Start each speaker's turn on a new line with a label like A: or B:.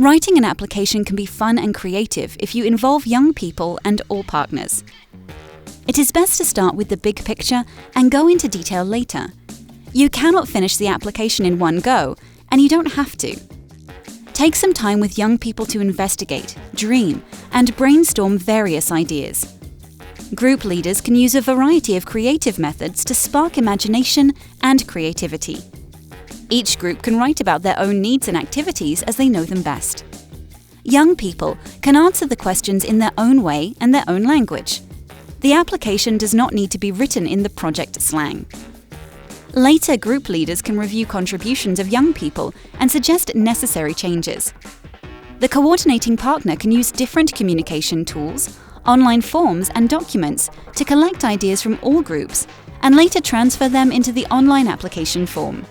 A: Writing an application can be fun and creative if you involve young people and all partners. It is best to start with the big picture and go into detail later. You cannot finish the application in one go, and you don't have to. Take some time with young people to investigate, dream, and brainstorm various ideas. Group leaders can use a variety of creative methods to spark imagination and creativity. Each group can write about their own needs and activities as they know them best. Young people can answer the questions in their own way and their own language. The application does not need to be written in the project slang. Later, group leaders can review contributions of young people and suggest necessary changes. The coordinating partner can use different communication tools, online forms and documents to collect ideas from all groups and later transfer them into the online application form.